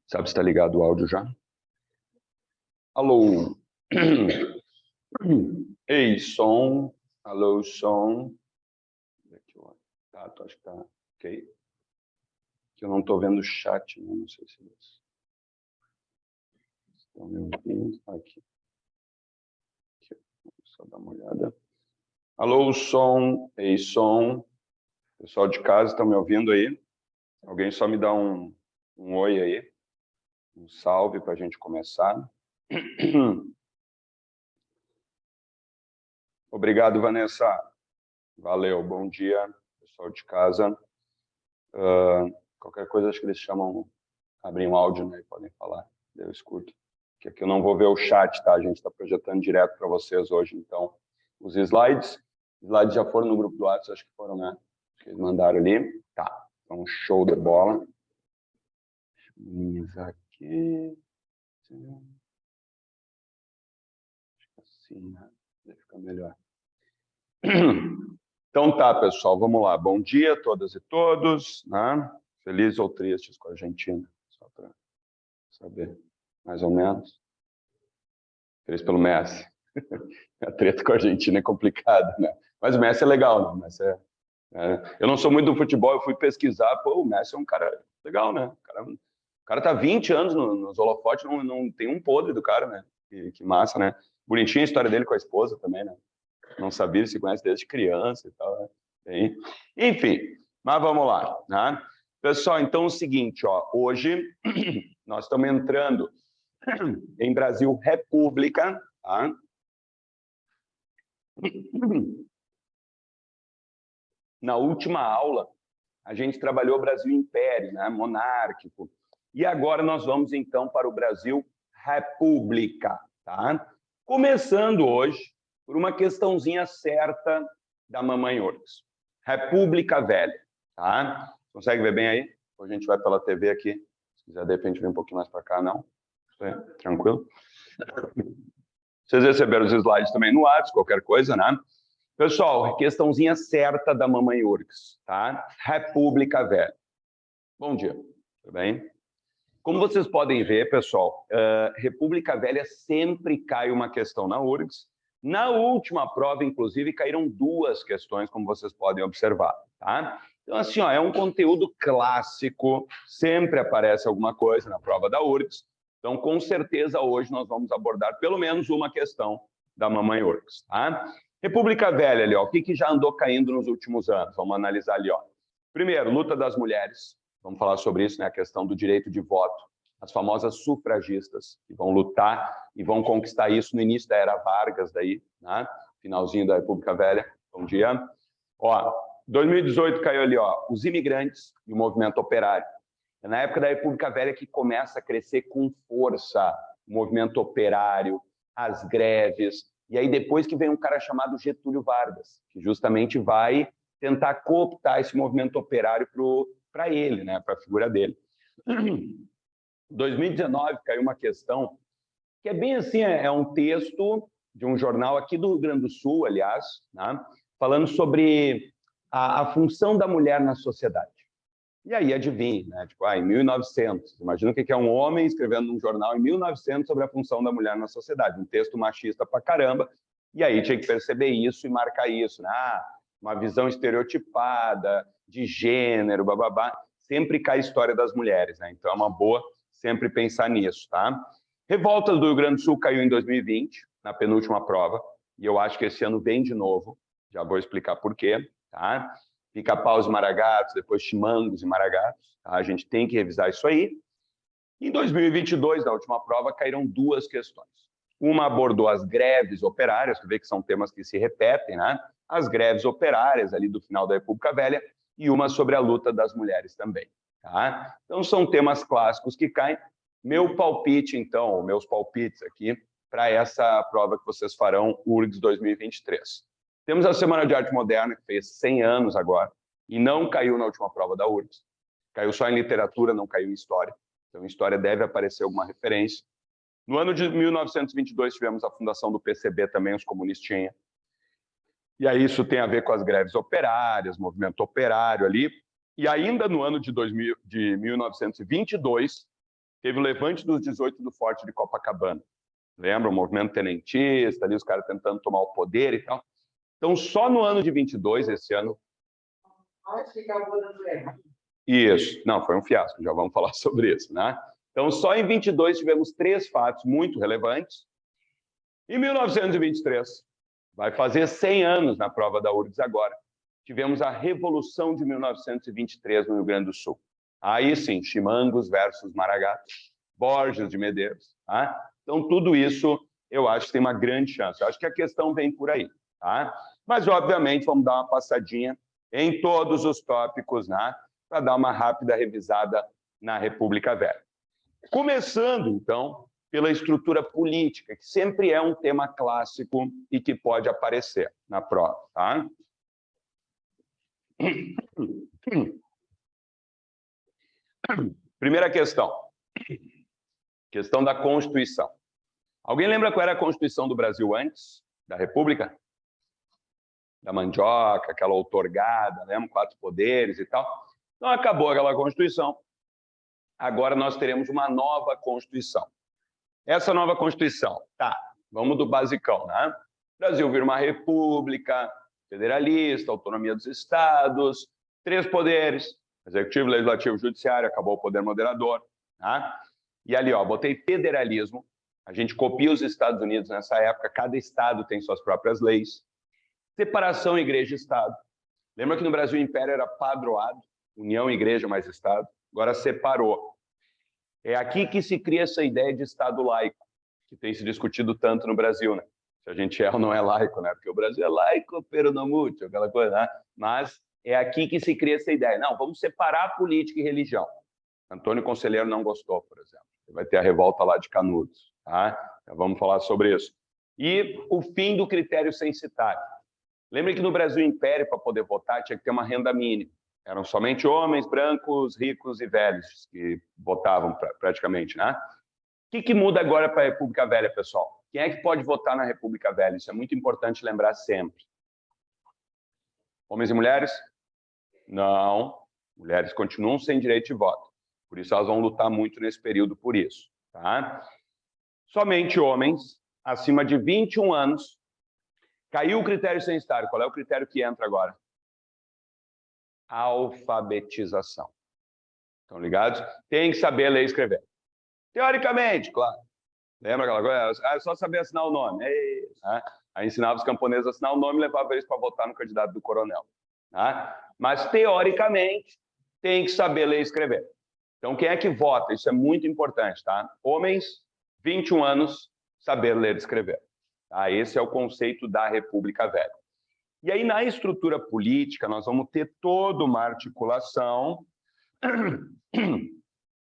Sabe se está ligado o áudio já? Alô? Ei, som. Alô, som. Tá, acho que tá ok. Que eu não estou vendo o chat, né? Não sei se eles estão me ouvindo. Aqui. Só dar uma olhada. Alô, som. Ei, som. Pessoal de casa, estão me ouvindo aí? Alguém só me dá um oi aí. Um salve para a gente começar. Obrigado, Vanessa. Valeu, bom dia, pessoal de casa. Qualquer coisa, acho que eles chamam, abrem um áudio, né, e podem falar, eu escuto. Que aqui eu não vou ver o chat, tá? A gente está projetando direto para vocês hoje, então, os slides já foram no grupo do WhatsApp, acho que foram, né? Acho que eles mandaram ali. Tá, então, show de bola. Deixa eu minimizar aqui. Acho que assim, né? Vai ficar melhor. Então tá, pessoal, vamos lá. Bom dia a todas e todos, né? Felizes ou tristes com a Argentina, só para saber, mais ou menos. Feliz pelo Messi. A treta com a Argentina é complicada, né? Mas o Messi é legal, né? Messi eu não sou muito do futebol, eu fui pesquisar, pô, o Messi é um cara legal, né? O cara tá 20 anos nos holofotes, não tem um podre do cara, né? Que massa, né? Bonitinha a história dele com a esposa também, né? Não sabia, ele se conhece desde criança e tal, né? Enfim, mas vamos lá, né? Pessoal, então é o seguinte, ó, hoje nós estamos entrando em Brasil República, tá? Na última aula, a gente trabalhou Brasil Império, né? Monárquico, e agora nós vamos então para o Brasil República, tá? Começando hoje por uma questãozinha certa da Mamãe Urgs. República Velha, tá? Consegue ver bem aí? Ou a gente vai pela TV aqui? Se quiser, de repente, vir um pouquinho mais para cá, não? Tranquilo? Vocês receberam os slides também no WhatsApp, qualquer coisa, né? Pessoal, questãozinha certa da Mamãe Urgs, tá? República Velha. Bom dia, tudo bem? Como vocês podem ver, pessoal, República Velha sempre cai uma questão na URGS. Na última prova, inclusive, caíram 2 questões, como vocês podem observar, tá? Então, assim, ó, é um conteúdo clássico, sempre aparece alguma coisa na prova da URGS. Então, com certeza, hoje nós vamos abordar pelo menos uma questão da Mamãe URGS, tá? República Velha ali, ó, o que já andou caindo nos últimos anos? Vamos analisar ali, ó. Primeiro, luta das mulheres. Vamos falar sobre isso, né? A questão do direito de voto. As famosas sufragistas, que vão lutar e vão conquistar isso no início da Era Vargas, daí, né? Finalzinho da República Velha. Bom dia. Ó, 2018 caiu ali, ó, os imigrantes e o movimento operário. É na época da República Velha que começa a crescer com força o movimento operário, as greves, e aí depois que vem um cara chamado Getúlio Vargas, que justamente vai tentar cooptar esse movimento operário para ele, né, para a figura dele. Em 2019 caiu uma questão que é bem assim, é um texto de um jornal aqui do Rio Grande do Sul, aliás, né, falando sobre a função da mulher na sociedade. E aí, adivinha, né? Tipo, em 1900, imagina o que é um homem escrevendo num jornal em 1900 sobre a função da mulher na sociedade, um texto machista pra caramba, e aí tinha que perceber isso e marcar isso, né? Uma visão estereotipada, de gênero, bababá, sempre cai a história das mulheres, né? Então é uma boa sempre pensar nisso, tá? Revoltas do Rio Grande do Sul caiu em 2020, na penúltima prova, e eu acho que esse ano vem de novo, já vou explicar por quê, tá? Pica-paus e maragatos, depois chimangos e maragatos, tá? A gente tem que revisar isso aí. Em 2022, na última prova, caíram 2 questões. Uma abordou as greves operárias, você vê que são temas que se repetem, né? As greves operárias ali do final da República Velha, e uma sobre a luta das mulheres também, tá? Então, são temas clássicos que caem. Meu palpite, então, meus palpites aqui, para essa prova que vocês farão, URGS 2023. Temos a Semana de Arte Moderna, que fez 100 anos agora, e não caiu na última prova da URGS. Caiu só em literatura, não caiu em história. Então, em história deve aparecer alguma referência. No ano de 1922, tivemos a fundação do PCB também, os comunistinhas. E aí isso tem a ver com as greves operárias, movimento operário ali. E ainda no ano de 1922, teve o levante dos 18 do Forte de Copacabana. Lembra? O movimento tenentista, ali os caras tentando tomar o poder e tal. Então, só no ano de 22, esse ano... Acho que acabou dando errado. Isso. Não, foi um fiasco, já vamos falar sobre isso, né? Então, só em 22 tivemos 3 fatos muito relevantes. Em 1923, vai fazer 100 anos na prova da URGS agora, tivemos a Revolução de 1923 no Rio Grande do Sul. Aí sim, Chimangos versus Maragatos, Borges de Medeiros. Tá? Então, tudo isso eu acho que tem uma grande chance. Eu acho que a questão vem por aí. Tá? Mas, obviamente, vamos dar uma passadinha em todos os tópicos, né? Para dar uma rápida revisada na República Velha. Começando, então, pela estrutura política, que sempre é um tema clássico e que pode aparecer na prova. Tá? Primeira questão. Questão da Constituição. Alguém lembra qual era a Constituição do Brasil antes da República? Da mandioca, aquela outorgada, lembra? 4 poderes e tal. Então, acabou aquela Constituição. Agora nós teremos uma nova Constituição. Essa nova Constituição, tá, vamos do basicão, né? O Brasil vira uma república federalista, autonomia dos estados, 3 poderes, executivo, legislativo, judiciário, acabou o poder moderador, tá? E ali, ó, botei federalismo, a gente copia os Estados Unidos nessa época, cada estado tem suas próprias leis. Separação igreja-estado. Lembra que no Brasil o império era padroado, união, igreja mais estado, agora separou. É aqui que se cria essa ideia de Estado laico, que tem se discutido tanto no Brasil, né? Se a gente é ou não é laico, né? Porque o Brasil é laico, pero não mútil, aquela coisa, né? Mas é aqui que se cria essa ideia. Não, vamos separar política e religião. Antônio Conselheiro não gostou, por exemplo. Vai ter a revolta lá de Canudos, tá? Então, vamos falar sobre isso. E o fim do critério censitário. Lembre que no Brasil, o Império, para poder votar, tinha que ter uma renda mínima. Eram somente homens, brancos, ricos e velhos que votavam praticamente, né? O que muda agora para a República Velha, pessoal? Quem é que pode votar na República Velha? Isso é muito importante lembrar sempre. Homens e mulheres? Não. Mulheres continuam sem direito de voto. Por isso, elas vão lutar muito nesse período por isso, tá? Somente homens acima de 21 anos. Caiu o critério censitário. Qual é o critério que entra agora? Alfabetização. Estão ligados? Tem que saber ler e escrever. Teoricamente, claro. Lembra aquela coisa? É só saber assinar o nome. É isso, né? Aí ensinava os camponeses a assinar o nome e levava eles para votar no candidato do coronel. Tá? Mas, teoricamente, tem que saber ler e escrever. Então, quem é que vota? Isso é muito importante, tá? Homens, 21 anos, saber ler e escrever. Tá? Esse é o conceito da República Velha. E aí, na estrutura política, nós vamos ter toda uma articulação,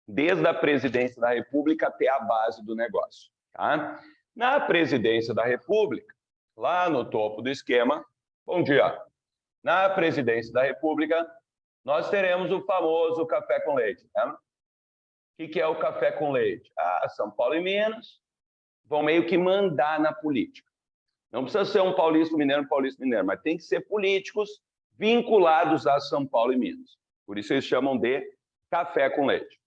desde a presidência da República até a base do negócio. Tá? Na presidência da República, lá no topo do esquema, bom dia, na presidência da República, nós teremos o famoso café com leite. Tá? O que é o café com leite? São Paulo e Minas vão meio que mandar na política. Não precisa ser um paulista mineiro, mas tem que ser políticos vinculados a São Paulo e Minas. Por isso eles chamam de café com leite.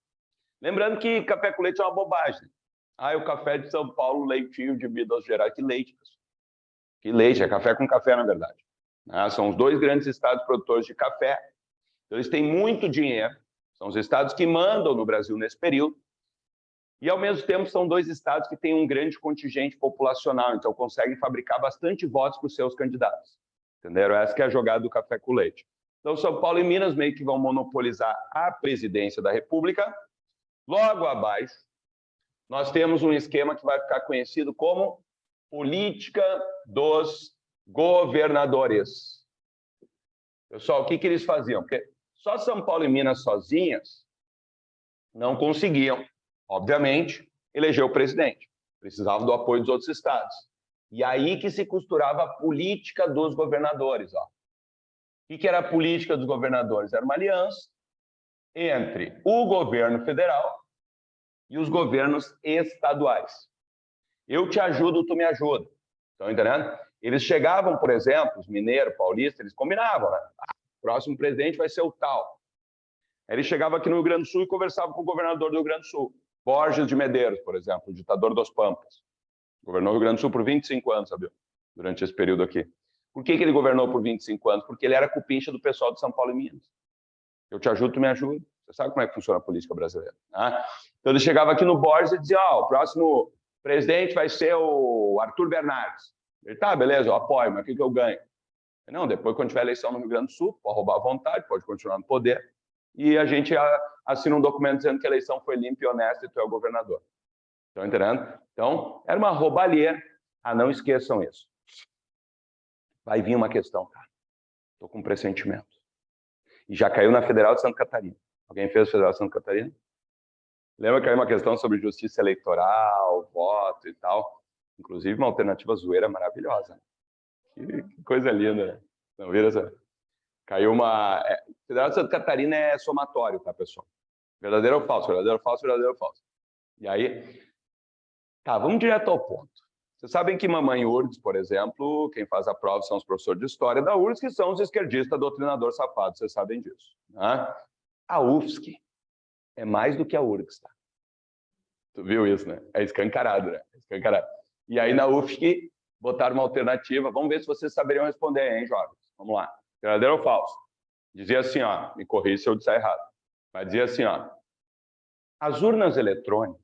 Lembrando que café com leite é uma bobagem. O café de São Paulo, leitinho de Minas Gerais. Que leite, pessoal. Que leite, é café com café, na verdade. São os 2 grandes estados produtores de café. Então, eles têm muito dinheiro. São os estados que mandam no Brasil nesse período. E, ao mesmo tempo, são 2 estados que têm um grande contingente populacional, então conseguem fabricar bastante votos para os seus candidatos. Entenderam? Essa que é a jogada do café com leite. Então, São Paulo e Minas meio que vão monopolizar a presidência da República. Logo abaixo, nós temos um esquema que vai ficar conhecido como política dos governadores. Pessoal, o que eles faziam? Porque só São Paulo e Minas sozinhas não conseguiam, obviamente, eleger o presidente. Precisavam do apoio dos outros estados. E aí que se costurava a política dos governadores. Ó. O que era a política dos governadores? Era uma aliança entre o governo federal e os governos estaduais. Eu te ajudo, tu me ajuda. Estão entendendo? Eles chegavam, por exemplo, os mineiros, paulistas, eles combinavam, né? O próximo presidente vai ser o tal. Aí ele chegava aqui no Rio Grande do Sul e conversava com o governador do Rio Grande do Sul. Borges de Medeiros, por exemplo, o ditador dos Pampas. Governou o Rio Grande do Sul por 25 anos, sabe? Durante esse período aqui. Por que ele governou por 25 anos? Porque ele era cupincha do pessoal de São Paulo e Minas. Eu te ajudo, tu me ajuda. Você sabe como é que funciona a política brasileira, né? Então ele chegava aqui no Borges e dizia, o próximo presidente vai ser o Arthur Bernardes. Ele, tá, beleza, eu apoio, mas o que eu ganho? Não, depois, quando tiver eleição no Rio Grande do Sul, pode roubar à vontade, pode continuar no poder, e a gente assina um documento dizendo que a eleição foi limpa e honesta e tu é o governador. Estão entendendo? Então, era uma roubalheira. Não esqueçam isso. Vai vir uma questão, cara. Estou com um pressentimento. E já caiu na Federal de Santa Catarina. Alguém fez a Federal de Santa Catarina? Lembra que caiu uma questão sobre justiça eleitoral, voto e tal? Inclusive uma alternativa zoeira maravilhosa. Que coisa linda, né? Não vira essa? Caiu uma... Federal de Santa Catarina é somatório, tá, pessoal? Verdadeiro ou falso? Verdadeiro ou falso? Verdadeiro ou falso? E aí... Tá, vamos direto ao ponto. Vocês sabem que Mamãe URGS, por exemplo, quem faz a prova são os professores de história da URGS, que são os esquerdistas doutrinadores safados, vocês sabem disso, né? A UFSC é mais do que a URGS, tá? Tu viu isso, né? É escancarado, né? É escancarado. E aí na UFSC botaram uma alternativa, vamos ver se vocês saberiam responder, hein, jovens? Vamos lá. Verdadeiro ou falso? Dizia assim, me corrija se eu disser errado, mas dizia assim, as urnas eletrônicas,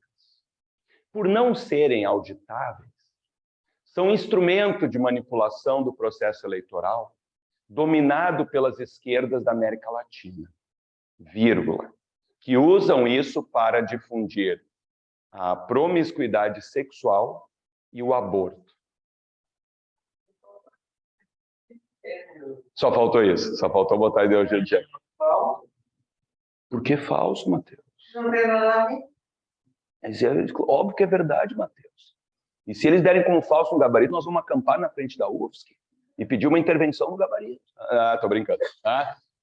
por não serem auditáveis, são instrumento de manipulação do processo eleitoral dominado pelas esquerdas da América Latina, vírgula, que usam isso para difundir a promiscuidade sexual e o aborto. Só faltou isso, só faltou botar a ideologia de gênero. Por que falso, Matheus? Não tem nada a ver. Mas é óbvio que é verdade, Matheus. E se eles derem como falso um gabarito, nós vamos acampar na frente da UFSC e pedir uma intervenção no gabarito. Tô brincando.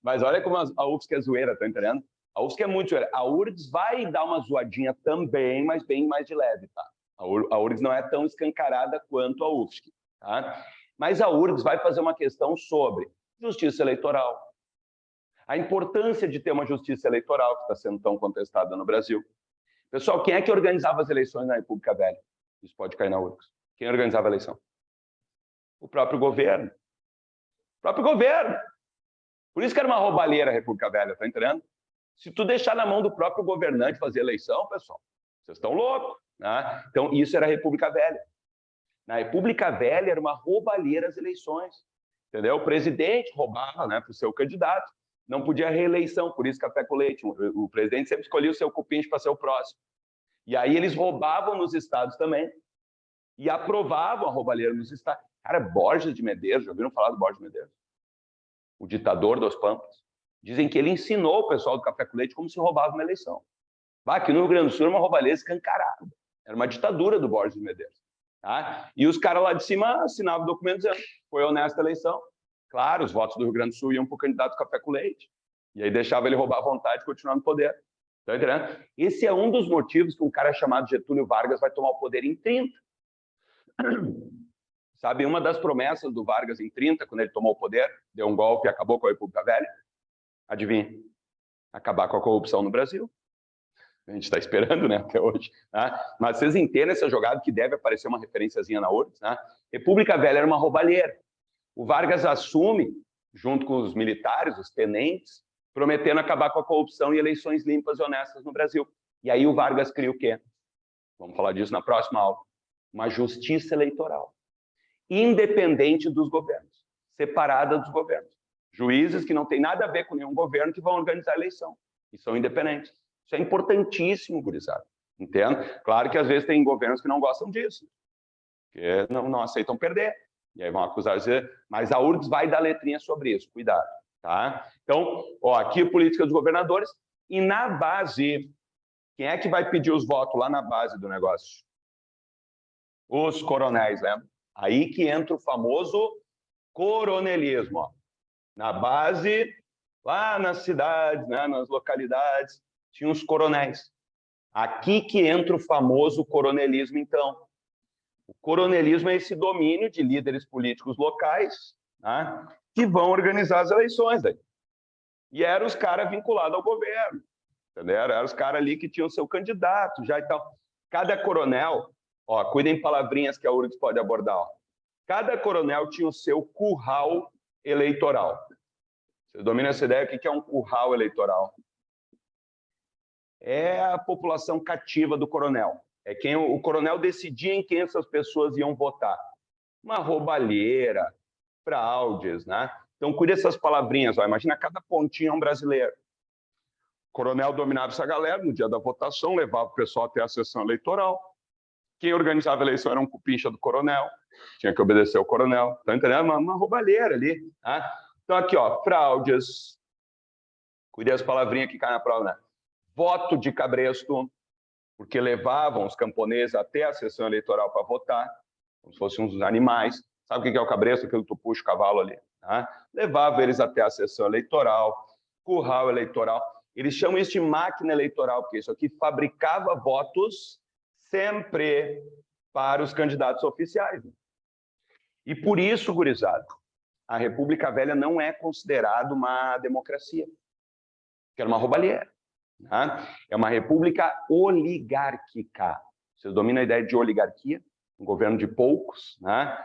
Mas olha como a UFSC é zoeira, tá entendendo? A UFSC é muito zoeira. A URGS vai dar uma zoadinha também, mas bem mais de leve, tá? A URGS não é tão escancarada quanto a UFSC, tá? Mas a URGS vai fazer uma questão sobre justiça eleitoral. A importância de ter uma justiça eleitoral que está sendo tão contestada no Brasil. Pessoal, quem é que organizava as eleições na República Velha? Isso pode cair na URGS. Quem organizava a eleição? O próprio governo. O próprio governo. Por isso que era uma roubalheira a República Velha, tá entendendo? Se tu deixar na mão do próprio governante fazer eleição, pessoal, vocês estão loucos, né? Então, isso era a República Velha. Na República Velha era uma roubalheira as eleições. Entendeu? O presidente roubava, né, para o seu candidato. Não podia reeleição, por isso café com leite. O presidente sempre escolhia o seu cupinche para ser o próximo. E aí eles roubavam nos estados também e aprovavam a roubalheira nos estados. Cara, Borges de Medeiros, já ouviram falar do Borges de Medeiros? O ditador dos Pampas. Dizem que ele ensinou o pessoal do café com leite como se roubava uma eleição. Aqui no Rio Grande do Sul era uma roubalheira escancarada. Era uma ditadura do Borges de Medeiros. Tá? E os caras lá de cima assinavam o documento dizendo foi honesta a eleição. Claro, os votos do Rio Grande do Sul iam para o candidato do café com leite. E aí deixava ele roubar à vontade e continuar no poder. Tá entendendo? Esse é um dos motivos que um cara chamado Getúlio Vargas vai tomar o poder em 30. Sabe, uma das promessas do Vargas em 30, quando ele tomou o poder, deu um golpe e acabou com a República Velha? Adivinha? Acabar com a corrupção no Brasil. A gente está esperando, né, até hoje. Tá? Mas vocês entendem essa jogada que deve aparecer uma referenciazinha na URGS? Tá? República Velha era uma roubalheira. O Vargas assume, junto com os militares, os tenentes, prometendo acabar com a corrupção e eleições limpas e honestas no Brasil. E aí o Vargas cria o quê? Vamos falar disso na próxima aula. Uma justiça eleitoral. Independente dos governos. Separada dos governos. Juízes que não têm nada a ver com nenhum governo que vão organizar a eleição. E são independentes. Isso é importantíssimo, gurizada. Entende? Claro que às vezes tem governos que não gostam disso. Que não aceitam perder. E aí vão acusar, mas a URGS vai dar letrinha sobre isso. Cuidado. Tá? Então, aqui a política dos governadores. E na base, quem é que vai pedir os votos lá na base do negócio? Os coronéis, né? Aí que entra o famoso coronelismo. Ó. Na base, lá nas cidades, né, nas localidades, tinha os coronéis. Aqui que entra o famoso coronelismo, então. O coronelismo é esse domínio de líderes políticos locais, né, que vão organizar as eleições daí. E eram os caras vinculados ao governo, entendeu? Eram os caras ali que tinham seu candidato já e tal. Cada coronel, ó, cuidem palavrinhas que a URGS pode abordar, ó. Cada coronel tinha o seu curral eleitoral. Você domina essa ideia? O que é um curral eleitoral? É a população cativa do coronel. É quem o coronel decidia em quem essas pessoas iam votar. Uma roubalheira, fraudes, né? Então, cuide dessas palavrinhas. Ó. Imagina, cada pontinho é um brasileiro. O coronel dominava essa galera, no dia da votação, levava o pessoal até a sessão eleitoral. Quem organizava a eleição era um cupincha do coronel, tinha que obedecer ao coronel. Tá entendendo? Uma roubalheira ali. Tá? Então, aqui, ó, fraudes. Cuide das palavrinhas que caem na prova, né? Voto de cabresto, porque levavam os camponeses até a sessão eleitoral para votar, como se fossem uns animais. Sabe o que é o cabresto? Aquilo que tu puxa o cavalo ali. Tá? Levava eles até a sessão eleitoral, curral eleitoral. Eles chamam isso de máquina eleitoral, porque isso aqui fabricava votos sempre para os candidatos oficiais. E por isso, gurizada, a República Velha não é considerada uma democracia, que era uma roubalheira. Tá? É uma república oligárquica. Vocês dominam a ideia de oligarquia? Um governo de poucos, né?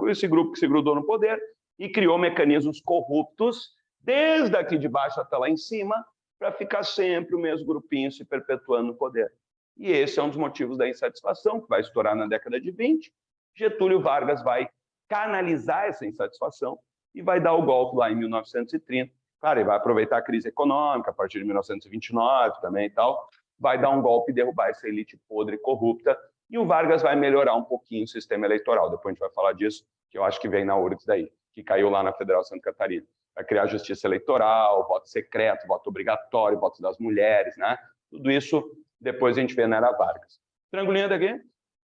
Esse grupo que se grudou no poder e criou mecanismos corruptos, desde aqui de baixo até lá em cima, para ficar sempre o mesmo grupinho se perpetuando no poder. E esse é um dos motivos da insatisfação, que vai estourar na década de 20. Getúlio Vargas vai canalizar essa insatisfação e vai dar o golpe lá em 1930. Claro, ele vai aproveitar a crise econômica a partir de 1929 também e tal, vai dar um golpe e derrubar essa elite podre e corrupta, e o Vargas vai melhorar um pouquinho o sistema eleitoral. Depois a gente vai falar disso, que eu acho que vem na URGS daí, que caiu lá na Federal Santa Catarina. Vai criar justiça eleitoral, voto secreto, voto obrigatório, voto das mulheres, né? Tudo isso depois a gente vê na era Vargas. Triangulinho daqui,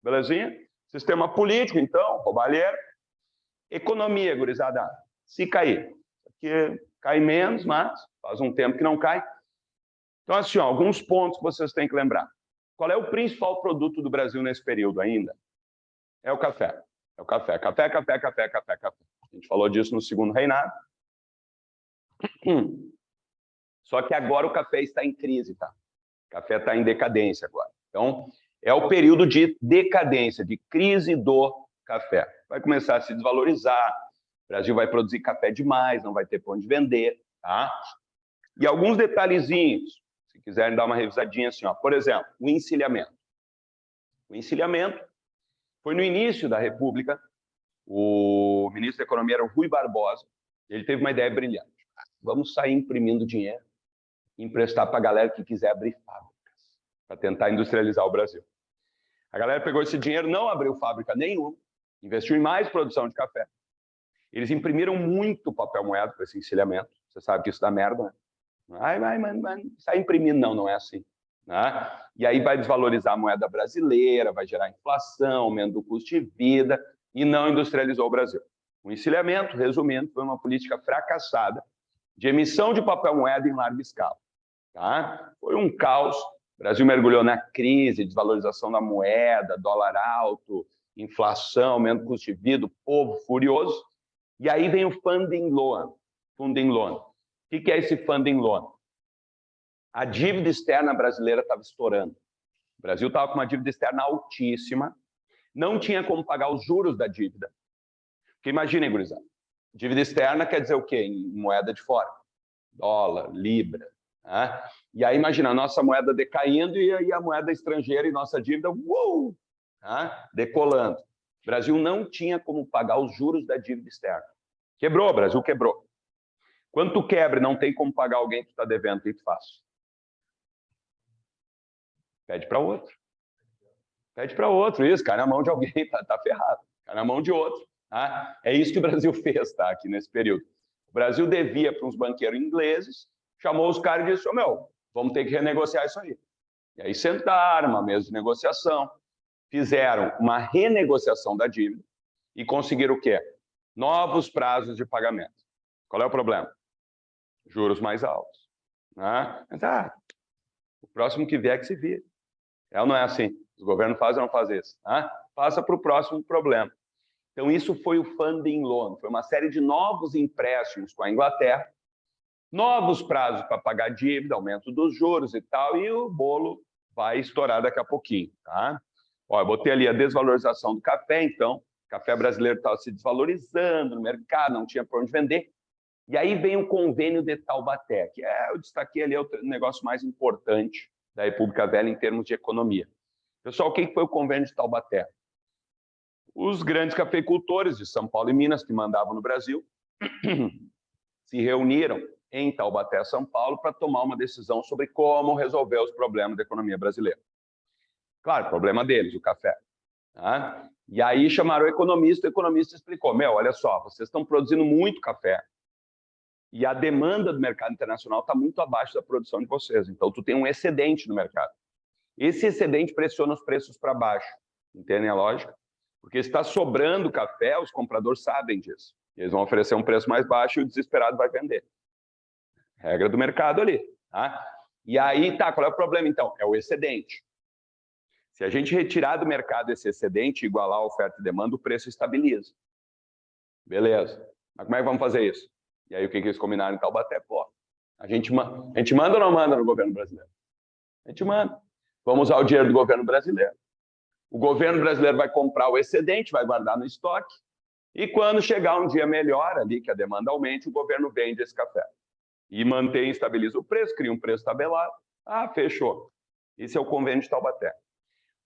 belezinha? Sistema político, então, roubalheira. Economia, gurizada, se cair. Aqui cai menos, mas faz um tempo que não cai. Então, assim, ó, alguns pontos que vocês têm que lembrar. Qual é o principal produto do Brasil nesse período ainda? É o café. É o café. Café, café, café, café, café. A gente falou disso no segundo reinado. Só que agora o café está em crise, tá? O café está em decadência agora. Então, é o período de decadência, de crise do café. Vai começar a se desvalorizar, o Brasil vai produzir café demais, não vai ter para onde vender, tá? E alguns detalhezinhos, se quiserem dar uma revisadinha assim, ó. Por exemplo, o encilhamento. O encilhamento foi no início da República, o ministro da Economia era o Rui Barbosa, ele teve uma ideia brilhante. Vamos sair imprimindo dinheiro e emprestar para a galera que quiser abrir fábricas, para tentar industrializar o Brasil. A galera pegou esse dinheiro, não abriu fábrica nenhuma, investiu em mais produção de café. Eles imprimiram muito papel moeda com esse encilhamento. Você sabe que isso dá merda, né? Vai, sai imprimindo. Não, não é assim. Né? E aí vai desvalorizar a moeda brasileira, vai gerar inflação, aumento do custo de vida e não industrializou o Brasil. O encilhamento, resumindo, foi uma política fracassada de emissão de papel moeda em larga escala. Tá? Foi um caos. O Brasil mergulhou na crise, desvalorização da moeda, dólar alto, inflação, aumento do custo de vida, o povo furioso. E aí vem o funding loan. Funding loan. O que é esse funding loan? A dívida externa brasileira estava estourando. O Brasil estava com uma dívida externa altíssima, não tinha como pagar os juros da dívida. Porque imaginem, gurizada, dívida externa quer dizer o quê? Em moeda de fora. Dólar, libra. Né? E aí imagina a nossa moeda decaindo e aí a moeda estrangeira e nossa dívida né? Decolando. O Brasil não tinha como pagar os juros da dívida externa. Quebrou, o Brasil quebrou. Quando tu quebra e não tem como pagar alguém que tu está devendo, o que tu faz? Pede para outro. Pede para outro, isso, cai na mão de alguém, tá ferrado. Cai na mão de outro. Tá? É isso que o Brasil fez, tá, aqui nesse período. O Brasil devia para uns banqueiros ingleses, chamou os caras e disse, vamos ter que renegociar isso aí. E aí sentaram, uma mesa de negociação, fizeram uma renegociação da dívida e conseguiram o quê? Novos prazos de pagamento. Qual é o problema? Juros mais altos. Né? Mas, o próximo que vier que se vire. É ou não é assim? Os governos fazem ou não fazem isso? Né? passa para o próximo problema. Então, isso foi o funding loan, foi uma série de novos empréstimos com a Inglaterra, novos prazos para pagar dívida, aumento dos juros e tal, e o bolo vai estourar daqui a pouquinho, tá? Ó, eu botei ali a desvalorização do café, então, o café brasileiro estava se desvalorizando no mercado, não tinha para onde vender. E aí vem o convênio de Taubaté, que eu destaquei ali, é o negócio mais importante da República Velha em termos de economia. Pessoal, o que foi o convênio de Taubaté? Os grandes cafeicultores de São Paulo e Minas, que mandavam no Brasil, se reuniram em Taubaté, São Paulo, para tomar uma decisão sobre como resolver os problemas da economia brasileira. Claro, problema deles, o café. Tá? E aí chamaram o economista explicou, olha só, vocês estão produzindo muito café e a demanda do mercado internacional está muito abaixo da produção de vocês, então tu tem um excedente no mercado. Esse excedente pressiona os preços para baixo, entendem a lógica? Porque se está sobrando café, os compradores sabem disso. Eles vão oferecer um preço mais baixo e o desesperado vai vender. Regra do mercado ali. Tá? E aí, qual é o problema então? É o excedente. Se a gente retirar do mercado esse excedente e igualar a oferta e demanda, o preço estabiliza. Beleza. Mas como é que vamos fazer isso? E aí, o que eles combinaram em Taubaté? Pô, a gente manda ou não manda no governo brasileiro? A gente manda. Vamos usar o dinheiro do governo brasileiro. O governo brasileiro vai comprar o excedente, vai guardar no estoque, e quando chegar um dia melhor ali, que a demanda aumente, o governo vende esse café. E mantém e estabiliza o preço, cria um preço tabelado. Ah, fechou. Esse é o convênio de Taubaté.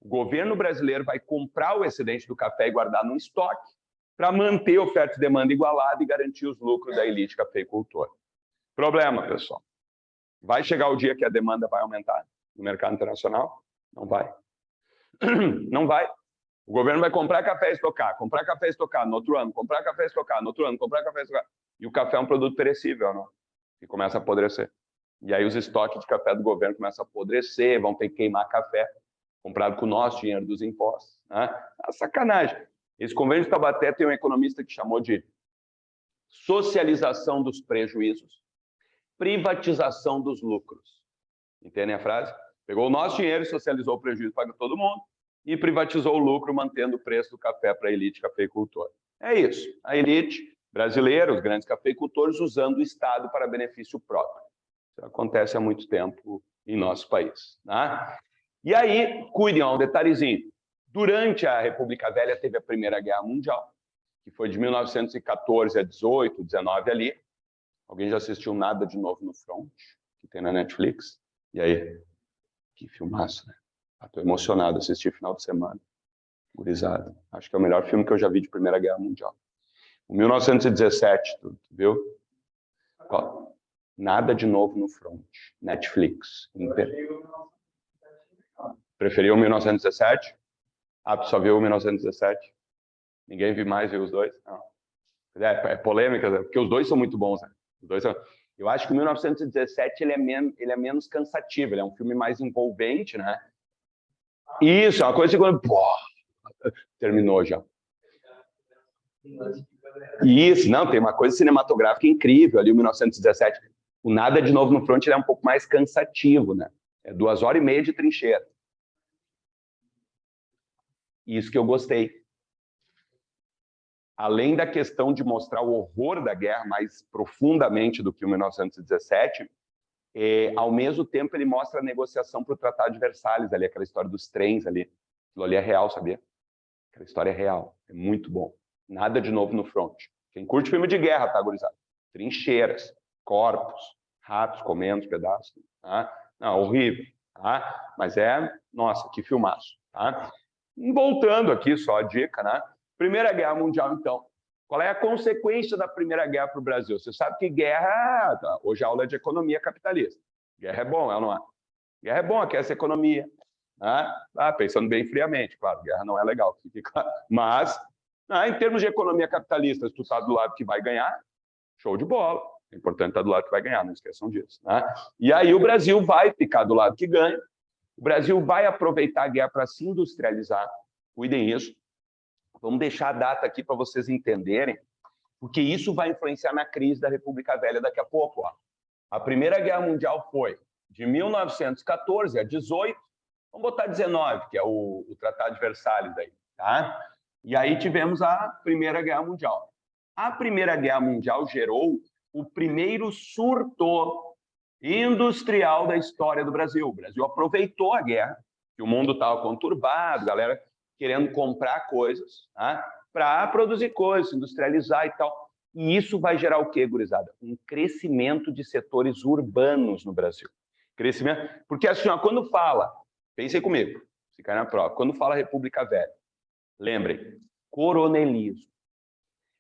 O governo brasileiro vai comprar o excedente do café e guardar no estoque para manter a oferta e demanda igualada e garantir os lucros da elite cafeicultora. Problema, pessoal. Vai chegar o dia que a demanda vai aumentar no mercado internacional? Não vai. Não vai. O governo vai comprar café e estocar no outro ano, comprar café e estocar no outro ano, comprar café e estocar. E o café é um produto perecível, não? E começa a apodrecer. E aí os estoques de café do governo começam a apodrecer, vão ter que queimar café, comprado com o nosso dinheiro dos impostos. Né? É sacanagem. Esse convênio de Taubaté tem um economista que chamou de socialização dos prejuízos, privatização dos lucros. Entendem a frase? Pegou o nosso dinheiro, socializou o prejuízo para todo mundo e privatizou o lucro, mantendo o preço do café para a elite cafeicultora. É isso. A elite brasileira, os grandes cafeicultores, usando o Estado para benefício próprio. Isso acontece há muito tempo em nosso país. Né? E aí, cuidem, um detalhezinho. Durante a República Velha, teve a Primeira Guerra Mundial, que foi de 1914 a 18, 19 ali. Alguém já assistiu Nada de Novo no Front, que tem na Netflix? E aí? Que filmaço, né? Estou emocionado, assisti final de semana. Gurizada. Acho que é o melhor filme que eu já vi de Primeira Guerra Mundial. O 1917, tu viu? Nada de Novo no Front. Netflix. Preferiu o 1917? Ah, tu só viu o 1917? Ninguém viu mais, viu os dois? Não. É polêmica, porque os dois são muito bons, né? Os dois são... Eu acho que o 1917 ele é menos cansativo, ele é um filme mais envolvente, né? Isso, é uma coisa que quando... terminou já. Isso, não, tem uma coisa cinematográfica incrível ali, o 1917. O Nada de Novo no Front ele é um pouco mais cansativo, né? É 2h30 de trincheira. Isso que eu gostei. Além da questão de mostrar o horror da guerra mais profundamente do que o 1917, ao mesmo tempo ele mostra a negociação para o Tratado de Versalhes, ali, aquela história dos trens ali. Aquilo ali é real, sabia? Aquela história é real, é muito bom. Nada de Novo no Front. Quem curte filme de guerra, tá, gurizada? Trincheiras, corpos, ratos comendo os pedaços. Tá? Não, horrível. Tá? Mas nossa, que filmaço. Tá? Voltando aqui, só a dica, né? Primeira Guerra Mundial, então. Qual é a consequência da Primeira Guerra para o Brasil? Você sabe que guerra... Hoje a aula é de economia capitalista. Guerra é bom, ela não é? Guerra é bom, aquece a economia. Pensando bem friamente, claro, guerra não é legal. Mas, em termos de economia capitalista, se tu está do lado que vai ganhar, show de bola. É importante estar do lado que vai ganhar, não esqueçam disso. Né? E aí o Brasil vai ficar do lado que ganha. O Brasil vai aproveitar a guerra para se industrializar. Cuidem isso. Vamos deixar a data aqui para vocês entenderem, porque isso vai influenciar na crise da República Velha daqui a pouco. Ó. A Primeira Guerra Mundial foi de 1914 a 18, vamos botar 19, que é o Tratado de Versalhes aí. tá? E aí tivemos a Primeira Guerra Mundial. A Primeira Guerra Mundial gerou o primeiro surto industrial da história do Brasil. O Brasil aproveitou a guerra, que o mundo estava conturbado, galera querendo comprar coisas, tá? Para produzir coisas, industrializar e tal. E isso vai gerar o quê, gurizada? Um crescimento de setores urbanos no Brasil. Crescimento, porque assim, ó, quando fala, pensem comigo, se cair na prova, quando fala República Velha, lembrem, coronelismo.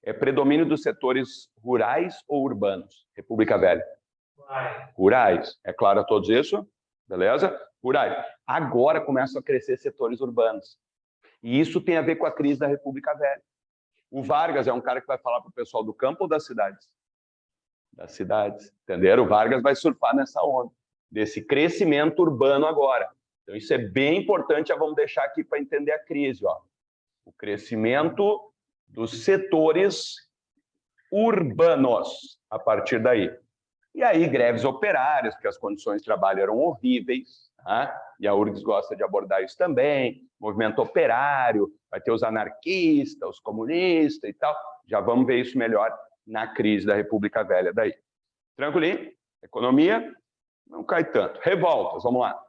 É predomínio dos setores rurais ou urbanos? República Velha. Rurais. É claro a todos isso? Beleza? Rurais. Agora começam a crescer setores urbanos. E isso tem a ver com a crise da República Velha. O Vargas é um cara que vai falar para o pessoal do campo ou das cidades? Das cidades. Entenderam? O Vargas vai surfar nessa onda, desse crescimento urbano agora. Então, isso é bem importante, já vamos deixar aqui para entender a crise. Ó. O crescimento dos setores urbanos a partir daí. E aí, greves operárias, porque as condições de trabalho eram horríveis, tá? E a URGS gosta de abordar isso também, movimento operário, vai ter os anarquistas, os comunistas e tal. Já vamos ver isso melhor na crise da República Velha daí. Tranquilinho? Economia, não cai tanto. Revoltas, vamos lá.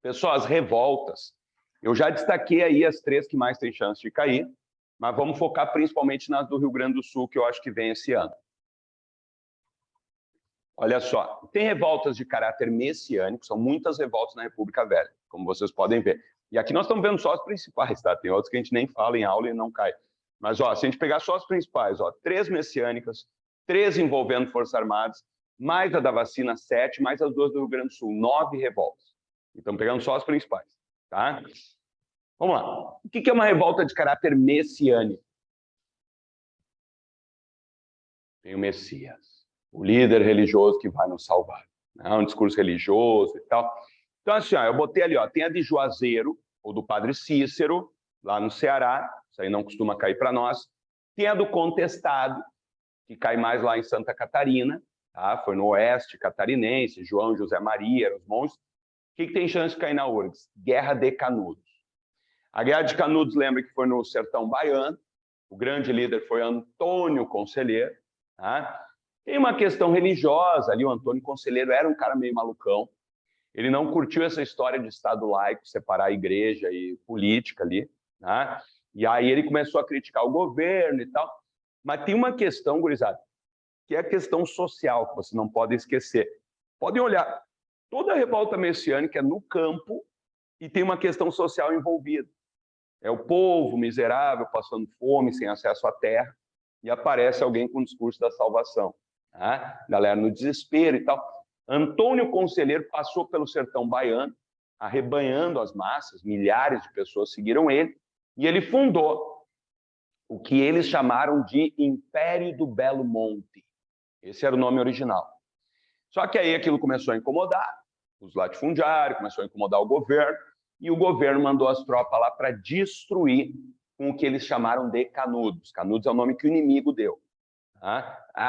Pessoal, as revoltas, eu já destaquei aí as 3 que mais têm chance de cair, mas vamos focar principalmente nas do Rio Grande do Sul, que eu acho que vem esse ano. Olha só, tem revoltas de caráter messiânico, são muitas revoltas na República Velha, como vocês podem ver. E aqui nós estamos vendo só as principais, tá? Tem outras que a gente nem fala em aula e não cai. Mas, ó, se a gente pegar só as principais, ó, 3 messiânicas, 3 envolvendo Forças Armadas, mais a da vacina, 7, mais as 2 do Rio Grande do Sul, 9 revoltas. Então, pegando só as principais, tá? Vamos lá. O que é uma revolta de caráter messiânico? Tem o Messias, o líder religioso que vai nos salvar. Né? Um discurso religioso e tal. Então, assim, ó, eu botei ali, ó, tem a de Juazeiro, ou do Padre Cícero, lá no Ceará, isso aí não costuma cair para nós. Tem a do Contestado, que cai mais lá em Santa Catarina, tá? Foi no oeste catarinense, João José Maria, os monges. O que tem chance de cair na URGS? Guerra de Canudos. A Guerra de Canudos, lembra que foi no sertão baiano, o grande líder foi Antônio Conselheiro, tá? Tem uma questão religiosa ali, o Antônio Conselheiro era um cara meio malucão, ele não curtiu essa história de Estado laico, separar a igreja e política ali, tá? E aí ele começou a criticar o governo e tal, mas tem uma questão, gurizada, que é a questão social, que vocês não podem esquecer. Podem olhar, toda a revolta messiânica é no campo e tem uma questão social envolvida. É o povo miserável, passando fome, sem acesso à terra, e aparece alguém com o discurso da salvação. Tá? Galera no desespero e tal. Antônio Conselheiro passou pelo sertão baiano, arrebanhando as massas, milhares de pessoas seguiram ele, e ele fundou o que eles chamaram de Império do Belo Monte. Esse era o nome original. Só que aí aquilo começou a incomodar os latifundiários, começou a incomodar o governo, e o governo mandou as tropas lá para destruir com o que eles chamaram de Canudos. Canudos é o nome que o inimigo deu. Tá?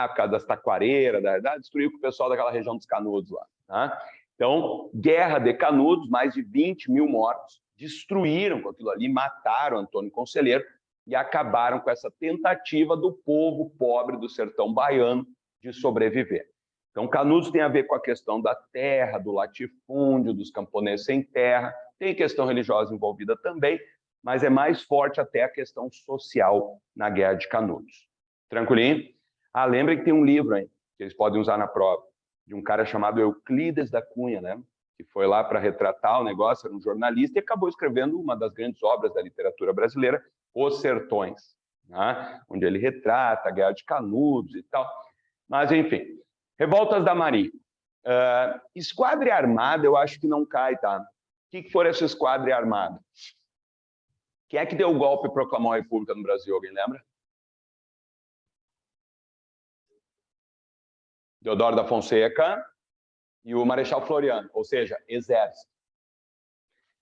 Por causa das taquareiras, destruiu com o pessoal daquela região dos Canudos lá. Tá? Então, Guerra de Canudos, mais de 20 mil mortos, destruíram com aquilo ali, mataram Antônio Conselheiro e acabaram com essa tentativa do povo pobre do sertão baiano de sobreviver. Então, Canudos tem a ver com a questão da terra, do latifúndio, dos camponeses sem terra, tem questão religiosa envolvida também, mas é mais forte até a questão social na Guerra de Canudos. Tranquilinho? Lembrem que tem um livro aí, que eles podem usar na prova, de um cara chamado Euclides da Cunha, né? Que foi lá para retratar o negócio, era um jornalista e acabou escrevendo uma das grandes obras da literatura brasileira, Os Sertões, né? Onde ele retrata a Guerra de Canudos e tal. Mas, enfim, revoltas da Marinha. Esquadra armada, eu acho que não cai, tá? O que for essa esquadra armada? Quem é que deu o golpe e proclamou a República no Brasil? Alguém lembra? Deodoro da Fonseca e o Marechal Floriano, ou seja, exército.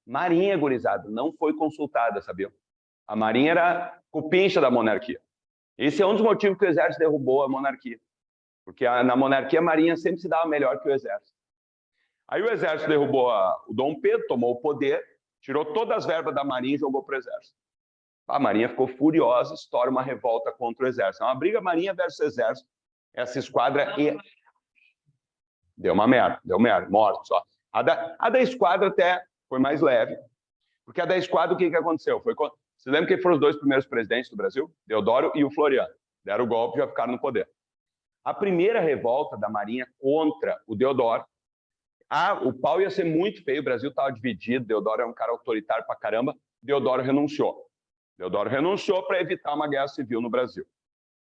Marinha, gurizada, não foi consultada, sabia? A Marinha era cupincha da monarquia. Esse é um dos motivos que o exército derrubou a monarquia. Porque na monarquia a Marinha sempre se dava melhor que o exército. Aí o exército derrubou o Dom Pedro, tomou o poder, tirou todas as verbas da Marinha e jogou para o exército. A Marinha ficou furiosa, estoura uma revolta contra o Exército. É uma briga Marinha versus Exército. Essa esquadra... Deu merda, mortos. Ó. A da esquadra até foi mais leve, porque a da esquadra, o que aconteceu? Você lembra quem foram os dois primeiros presidentes do Brasil? Deodoro e o Floriano. Deram o golpe e já ficaram no poder. A primeira revolta da Marinha contra o Deodoro, o pau ia ser muito feio, o Brasil estava dividido, Deodoro é um cara autoritário pra caramba, Deodoro renunciou. Deodoro renunciou para evitar uma guerra civil no Brasil.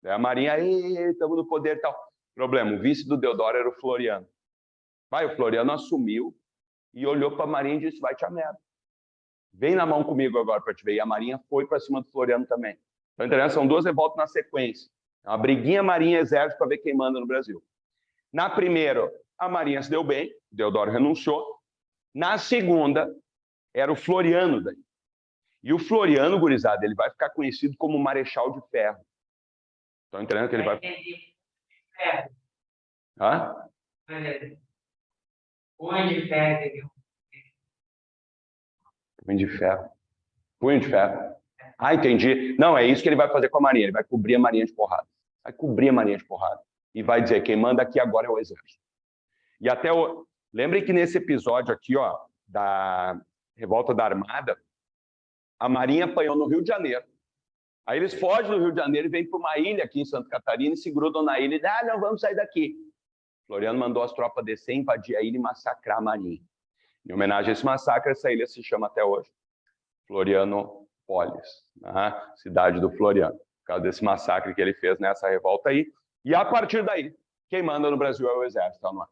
Daí a Marinha, estamos no poder e tal. Problema, o vice do Deodoro era o Floriano. O Floriano assumiu e olhou para a Marinha e disse, vai te a merda. Vem na mão comigo agora para te ver. E a Marinha foi para cima do Floriano também. Então, entendendo? São duas revoltas na sequência. É uma briguinha Marinha-Exército para ver quem manda no Brasil. Na primeira, a Marinha se deu bem, Deodoro renunciou. Na segunda, era o Floriano daí. E o Floriano, gurizada, ele vai ficar conhecido como Marechal de Ferro. Estão entendendo que ele vai... Ferro. Hã? Punho de ferro. Punho de ferro. Punho de ferro. Ah, entendi. Não, é isso que ele vai fazer com a Marinha. Ele vai cobrir a Marinha de porrada. Vai cobrir a Marinha de porrada. E vai dizer, quem manda aqui agora é o Exército. E até o... Lembrem que nesse episódio aqui, ó, da Revolta da Armada, a Marinha apanhou no Rio de Janeiro. Aí eles fogem do Rio de Janeiro e vêm para uma ilha aqui em Santa Catarina e se grudam na ilha e dizem, não, vamos sair daqui. Floriano mandou as tropas descer, invadir a ilha e massacrar a Marinha. Em homenagem a esse massacre, essa ilha se chama até hoje Florianópolis, né? Cidade do Floriano, por causa desse massacre que ele fez nessa revolta aí. E a partir daí, quem manda no Brasil é o Exército, não é?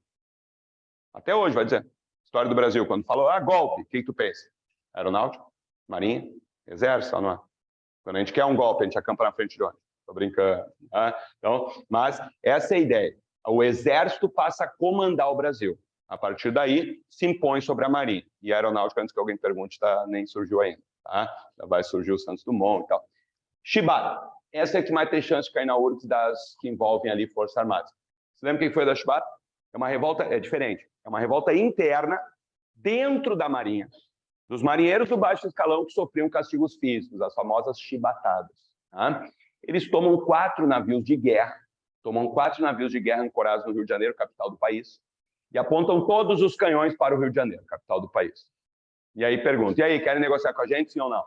Até hoje, vai dizer. História do Brasil, quando falou, golpe, o que tu pensa? Aeronáutica, Marinha, Exército, não é? Quando a gente quer um golpe, a gente acampa na frente de onde? Tô brincando. Né? Então, mas essa é a ideia. O Exército passa a comandar o Brasil. A partir daí, se impõe sobre a Marinha. E a Aeronáutica, antes que alguém pergunte, nem surgiu ainda. Tá? Já vai surgir o Santos Dumont e tal. Chibata. Essa é que mais tem chance de cair na URGS das que envolvem ali Forças Armadas. Você lembra quem foi da Chibata? É uma revolta, é diferente. É uma revolta interna dentro da Marinha. Dos marinheiros do baixo escalão que sofriam castigos físicos, as famosas chibatadas. Tá? Eles tomam 4 navios de guerra, ancorados no Rio de Janeiro, capital do país, e apontam todos os canhões para o Rio de Janeiro, capital do país. E aí perguntam, e aí, querem negociar com a gente, sim ou não?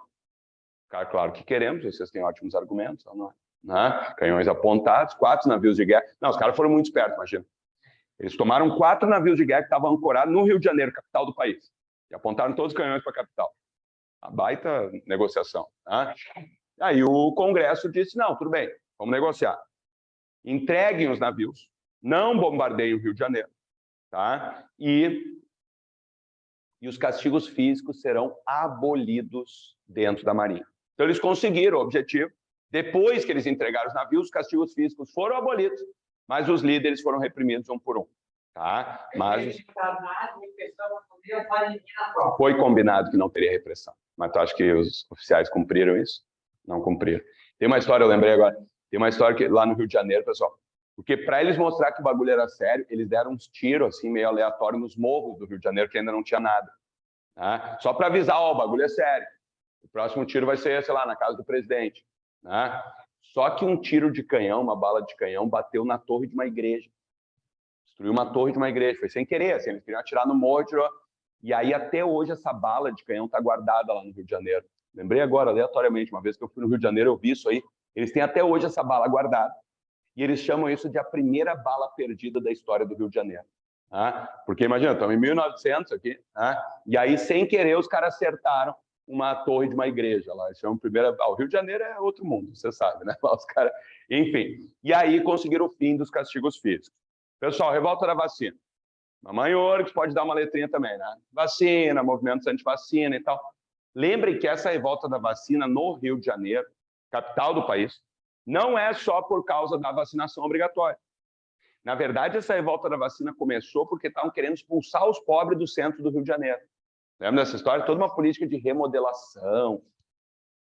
Cara, claro que queremos, vocês têm ótimos argumentos, não é? Né? Canhões apontados, 4 navios de guerra. Não, os caras foram muito espertos, imagina. Eles tomaram 4 navios de guerra que estavam ancorados no Rio de Janeiro, capital do país. E apontaram todos os canhões para a capital. A baita negociação. Tá? Aí o Congresso disse, não, tudo bem, vamos negociar. Entreguem os navios, não bombardeiem o Rio de Janeiro. Tá? E os castigos físicos serão abolidos dentro da Marinha. Então, eles conseguiram o objetivo. Depois que eles entregaram os navios, os castigos físicos foram abolidos, mas os líderes foram reprimidos um por um. Tá? Mas foi combinado que não teria repressão. Mas tu acha que os oficiais cumpriram isso? Não cumpriram. Tem uma história, eu lembrei agora, tem uma história que lá no Rio de Janeiro, pessoal, porque para eles mostrar que o bagulho era sério, eles deram uns tiros assim, meio aleatórios nos morros do Rio de Janeiro, que ainda não tinha nada. Né? Só para avisar, o bagulho é sério. O próximo tiro vai ser, sei lá, na casa do presidente. Né? Só que um tiro de canhão, uma bala de canhão, bateu na torre de uma igreja. Destruiu uma torre de uma igreja. Foi sem querer, assim, eles queriam atirar no morro, tirou. E aí, até hoje, essa bala de canhão está guardada lá no Rio de Janeiro. Lembrei agora, aleatoriamente, uma vez que eu fui no Rio de Janeiro, eu vi isso aí. Eles têm até hoje essa bala guardada. E eles chamam isso de a primeira bala perdida da história do Rio de Janeiro. Porque, imagina, estamos em 1900 aqui, e aí, sem querer, os caras acertaram uma torre de uma igreja lá. Eles chamam primeira... o Rio de Janeiro é outro mundo, você sabe, né? Os caras... Enfim, e aí conseguiram o fim dos castigos físicos. Pessoal, revolta da vacina. Mamãe Orix pode dar uma letrinha também, né? Vacina, movimentos anti-vacina e tal. Lembrem que essa revolta da vacina no Rio de Janeiro, capital do país, não é só por causa da vacinação obrigatória. Na verdade, essa revolta da vacina começou porque estavam querendo expulsar os pobres do centro do Rio de Janeiro. Lembra dessa história? Toda uma política de remodelação,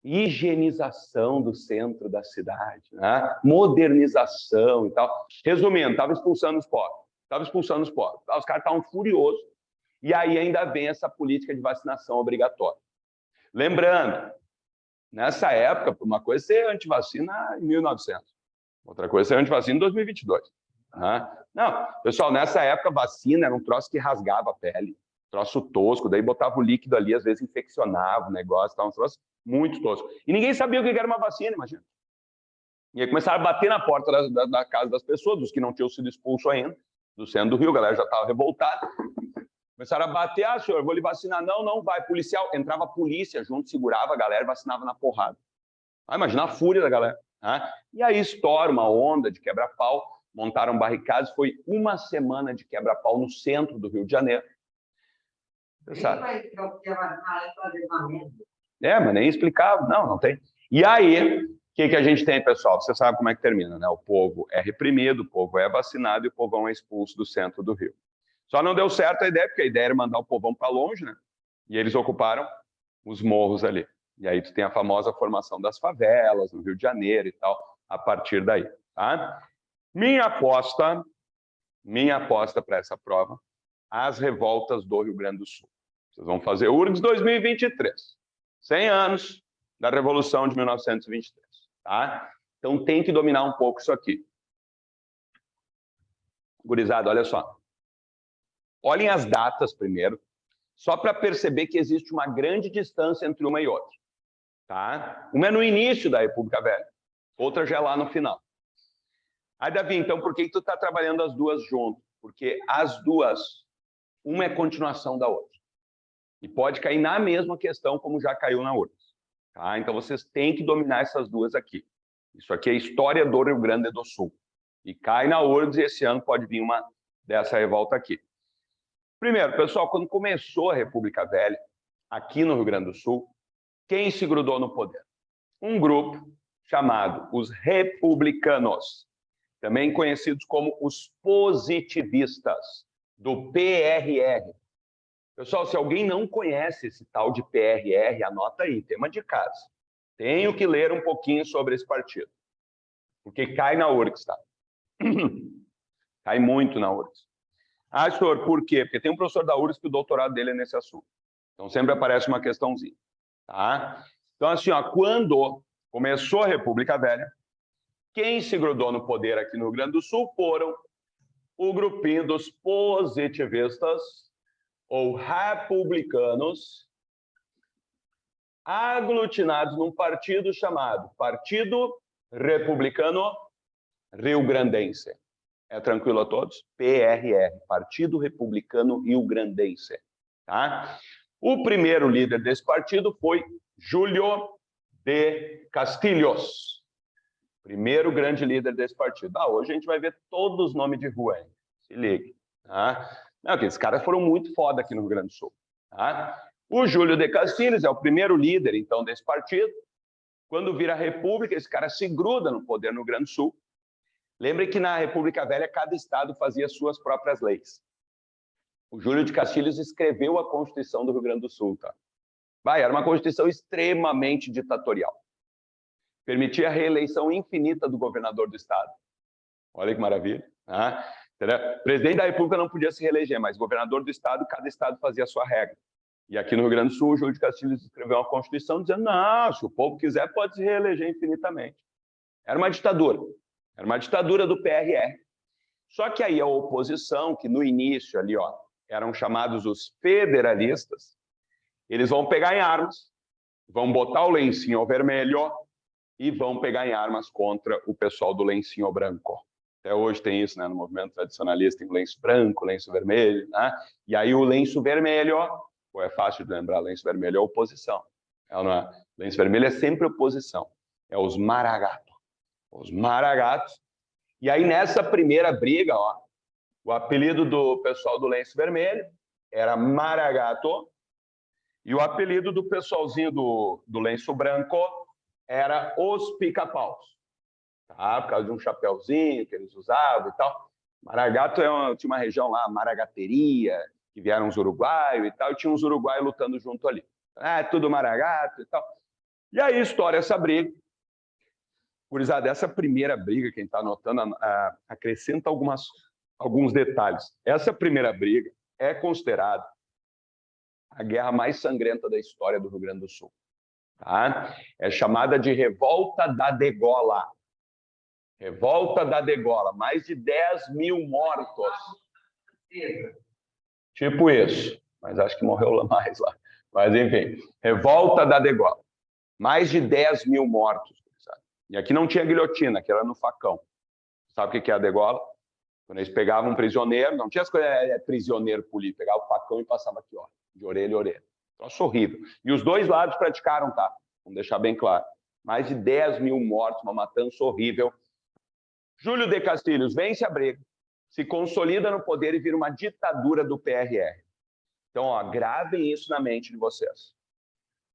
higienização do centro da cidade, né? Modernização e tal. Resumindo, estava expulsando os pobres. Os caras estavam furiosos. E aí ainda vem essa política de vacinação obrigatória. Lembrando, Nessa época, uma coisa é ser antivacina em 1900, outra coisa é ser antivacina em 2022. Não, pessoal, nessa época, vacina era um troço que rasgava a pele, troço tosco, daí botava o líquido ali, às vezes infeccionava o negócio, um troço muito tosco. E ninguém sabia o que era uma vacina, imagina. E aí começaram a bater na porta da casa das pessoas, dos que não tinham sido expulsos ainda, do centro do Rio, a galera já estava revoltada. Começaram a bater, senhor, vou lhe vacinar. Não, não vai, policial. Entrava a polícia junto, segurava a galera e vacinava na porrada. Imagina a fúria da galera. E aí estoura uma onda de quebra-pau, montaram barricadas, foi uma semana de quebra-pau no centro do Rio de Janeiro. Mas nem explicava. Não tem. E aí, o que a gente tem, pessoal? Você sabe como é que termina, né? O povo é reprimido, o povo é vacinado e o povão é expulso do centro do Rio. Só não deu certo a ideia, porque a ideia era mandar o povão para longe, né? E eles ocuparam os morros ali. E aí tu tem a famosa formação das favelas no Rio de Janeiro e tal, a partir daí, tá? Minha aposta para essa prova, as revoltas do Rio Grande do Sul. Vocês vão fazer URGS 2023, 100 anos da Revolução de 1923, tá? Então tem que dominar um pouco isso aqui. Gurizada, olha só. Olhem as datas primeiro, só para perceber que existe uma grande distância entre uma e outra. Tá? Uma é no início da República Velha, outra já é lá no final. Aí, Davi, então por que tu está trabalhando as duas juntas? Porque as duas, uma é continuação da outra. E pode cair na mesma questão como já caiu na URGS. Tá? Então vocês têm que dominar essas duas aqui. Isso aqui é história do Rio Grande do Sul. E cai na URGS e esse ano pode vir uma dessa revolta aqui. Primeiro, pessoal, quando começou a República Velha, aqui no Rio Grande do Sul, quem se grudou no poder? Um grupo chamado os republicanos, também conhecidos como os positivistas, do PRR. Pessoal, se alguém não conhece esse tal de PRR, anota aí, tema de casa. Tenho que ler um pouquinho sobre esse partido, porque cai na URGS, tá? Cai muito na URGS. Senhor, por quê? Porque tem um professor da URGS que o doutorado dele é nesse assunto. Então, sempre aparece uma questãozinha. Tá? Então, assim, quando começou a República Velha, quem se grudou no poder aqui no Rio Grande do Sul foram o grupinho dos positivistas ou republicanos aglutinados num partido chamado Partido Republicano Rio-Grandense. É tranquilo a todos? PRR, Partido Republicano Rio-Grandense. Tá? O primeiro líder desse partido foi Júlio de Castilhos. Primeiro grande líder desse partido. Hoje a gente vai ver todos os nomes de rua, hein? Se ligue. Tá? Não, esses caras foram muito foda aqui no Rio Grande do Sul. Tá? O Júlio de Castilhos é o primeiro líder, então, desse partido. Quando vira a República, esse cara se gruda no poder no Rio Grande do Sul. Lembre que na República Velha, cada estado fazia suas próprias leis. O Júlio de Castilhos escreveu a Constituição do Rio Grande do Sul. Tá? Era uma Constituição extremamente ditatorial. Permitia a reeleição infinita do governador do estado. Olha que maravilha. O presidente da República não podia se reeleger, mas governador do estado, cada estado fazia a sua regra. E aqui no Rio Grande do Sul, o Júlio de Castilhos escreveu uma Constituição dizendo, não, se o povo quiser, pode se reeleger infinitamente. Era uma ditadura. Era uma ditadura do PRR. Só que aí a oposição, que no início ali, eram chamados os federalistas, eles vão pegar em armas, vão botar o lencinho vermelho e vão pegar em armas contra o pessoal do lencinho branco. Até hoje tem isso, né? No movimento tradicionalista, tem o lenço branco, lenço vermelho, né? E aí o lenço vermelho, é fácil de lembrar, lenço vermelho é oposição. Lenço vermelho é sempre oposição. É os maragatos. Os maragatos. E aí nessa primeira briga, o apelido do pessoal do lenço vermelho era maragato e o apelido do pessoalzinho do lenço branco era os pica-paus. Tá? Por causa de um chapéuzinho que eles usavam e tal. Maragato tinha uma região lá, Maragateria, que vieram os uruguaios e tal, e tinha uns uruguaios lutando junto ali. Tudo maragato e tal. E aí estoura essa briga. Gurizada, essa primeira briga, quem está anotando, acrescenta alguns detalhes. Essa primeira briga é considerada a guerra mais sangrenta da história do Rio Grande do Sul. Tá? É chamada de Revolta da Degola. Revolta da Degola. Mais de 10 mil mortos. Tipo isso. Mas acho que morreu mais lá. Mas, enfim. Revolta da Degola. Mais de 10 mil mortos. Sabe? E aqui não tinha guilhotina, que era no facão. Sabe o que é a degola? Quando eles pegavam um prisioneiro, não tinha as coisas, prisioneiro político, pegava o facão e passava aqui, ó, de orelha a orelha. Troço horrível. E os dois lados praticaram, tá? Vamos deixar bem claro. Mais de 10 mil mortos, uma matança horrível. Júlio de Castilhos vence a briga, se consolida no poder e vira uma ditadura do PRR. Então, ó, gravem isso na mente de vocês.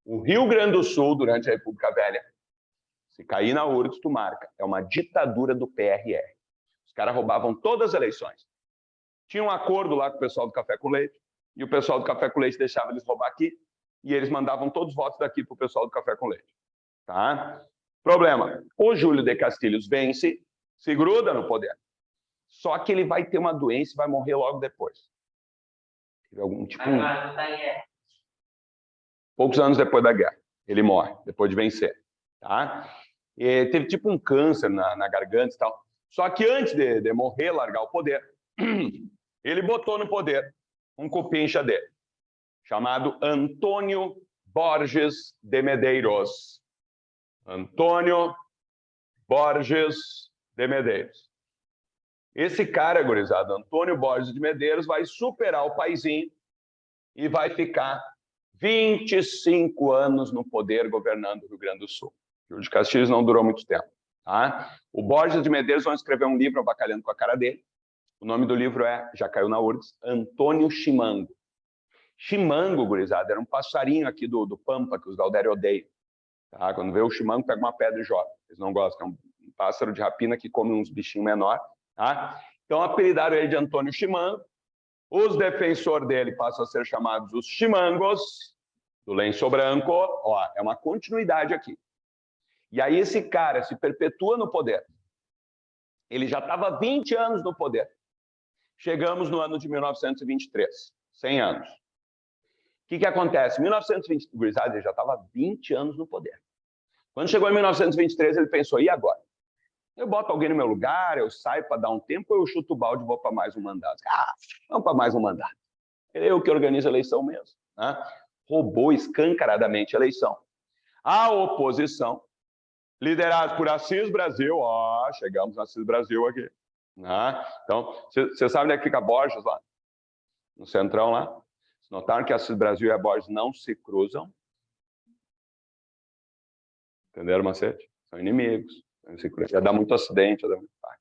O Rio Grande do Sul, durante a República Velha, se cair na URGS, tu marca, é uma ditadura do PRR. Os caras roubavam todas as eleições. Tinha um acordo lá com o pessoal do Café com Leite, e o pessoal do Café com Leite deixava eles roubar aqui, e eles mandavam todos os votos daqui para o pessoal do Café com Leite. Tá? Problema, o Júlio de Castilhos vence, se gruda no poder. Só que ele vai ter uma doença e vai morrer logo depois. Algum tipo... Poucos anos depois da guerra, ele morre, depois de vencer. Tá? E teve tipo um câncer na garganta e tal. Só que antes de morrer, largar o poder, ele botou no poder um cupincha dele, chamado Antônio Borges de Medeiros. Antônio Borges de Medeiros. Esse cara, gurizada, Antônio Borges de Medeiros, vai superar o paizinho e vai ficar 25 anos no poder governando o Rio Grande do Sul. Júlio de Castilhos não durou muito tempo. Tá? O Borges de Medeiros vai escrever um livro avacalhando com a cara dele. O nome do livro já caiu na URGS, Antônio Chimango. Chimango, gurizada, era um passarinho aqui do Pampa, que os Galdéri odeiam. Tá? Quando vê o chimango, pega uma pedra e joga. Eles não gostam, é um pássaro de rapina que come uns bichinhos menores. Tá? Então, apelidaram ele de Antônio Chimango. Os defensores dele passam a ser chamados os Chimangos, do lenço branco. Ó, é uma continuidade aqui. E aí esse cara se perpetua no poder. Ele já estava 20 anos no poder. Chegamos no ano de 1923, 100 anos. O que acontece? Em 1923, gurizada, ele já estava 20 anos no poder. Quando chegou em 1923, ele pensou, e agora? Eu boto alguém no meu lugar, eu saio para dar um tempo, ou eu chuto o balde e vou para mais um mandato? Ah, vamos para mais um mandato. Eu que organizo a eleição mesmo. Né? Roubou escancaradamente a eleição. A oposição, liderados por Assis Brasil, ó, chegamos no Assis Brasil aqui. Né? Então, você sabe onde é que fica Borges lá? No centrão lá? Notaram que Assis Brasil e a Borges não se cruzam? Entenderam, macete? São inimigos. Ia dar muito acidente.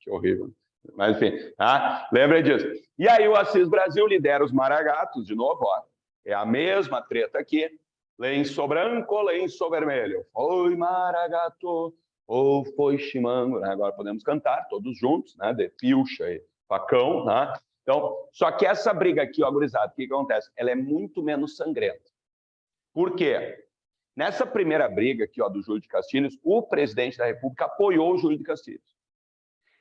Que horrível. Mas, enfim, tá? Lembra disso. E aí o Assis Brasil lidera os Maragatos, de novo, ó. É a mesma treta aqui. Lenço branco, lenço vermelho. Foi Maragato ou foi Chimango. Né? Agora podemos cantar todos juntos, né? De pilcha e facão, né? Então, só que essa briga aqui, ó, gurizada, o que acontece? Ela é muito menos sangrenta. Por quê? Nessa primeira briga aqui, ó, do Júlio de Castilhos, o presidente da República apoiou o Júlio de Castilhos.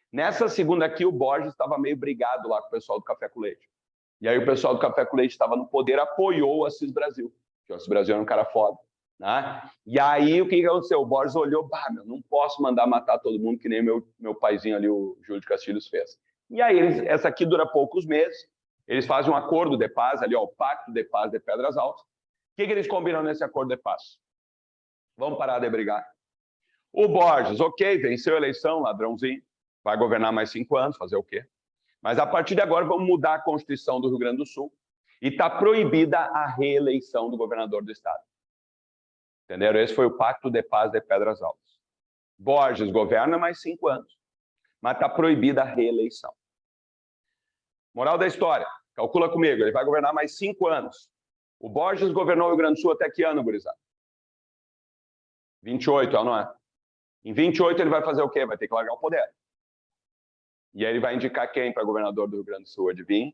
Nessa segunda aqui, o Borges estava meio brigado lá com o pessoal do Café com Leite. E aí o pessoal do Café com Leite estava no poder, apoiou o Assis Brasil. Porque o Assis Brasil era um cara foda. Né? E aí o que aconteceu? O Borges olhou, meu, não posso mandar matar todo mundo que nem meu paizinho ali, o Júlio de Castilhos, fez. E aí, essa aqui dura poucos meses, eles fazem um acordo de paz, ali, ó, o Pacto de Paz de Pedras Altas. O que eles combinam nesse acordo de paz? Vamos parar de brigar. O Borges, ok, venceu a eleição, ladrãozinho, vai governar mais 5 anos, fazer o quê? Mas a partir de agora vamos mudar a Constituição do Rio Grande do Sul e está proibida a reeleição do governador do estado. Entenderam? Esse foi o Pacto de Paz de Pedras Altas. Borges governa mais 5 anos, mas está proibida a reeleição. Moral da história, calcula comigo, ele vai governar mais 5 anos. O Borges governou o Rio Grande do Sul até que ano, gurizada? 28, não é? Em 28 ele vai fazer o quê? Vai ter que largar o poder. E aí ele vai indicar quem para governador do Rio Grande do Sul, adivinha?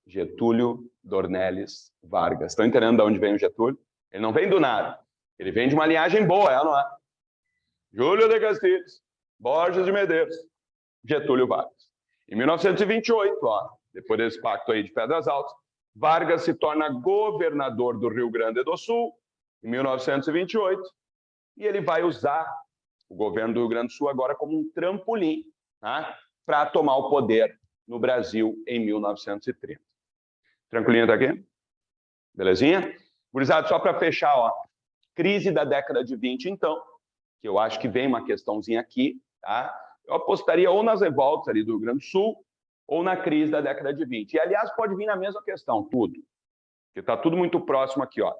Getúlio Dornelles Vargas. Estão entendendo de onde vem o Getúlio? Ele não vem do nada. Ele vem de uma linhagem boa, não é? Júlio de Castilhos, Borges de Medeiros, Getúlio Vargas. Em 1928, ó, depois desse pacto aí de Pedras Altas, Vargas se torna governador do Rio Grande do Sul, em 1928, e ele vai usar o governo do Rio Grande do Sul agora como um trampolim, tá? Para tomar o poder no Brasil em 1930. Tranquilinho até aqui? Belezinha? Gurizada, só para fechar, ó, crise da década de 20, então, que eu acho que vem uma questãozinha aqui, tá? Eu apostaria ou nas revoltas ali do Rio Grande do Sul, ou na crise da década de 20. E, aliás, pode vir na mesma questão, tudo. Porque está tudo muito próximo aqui, ó.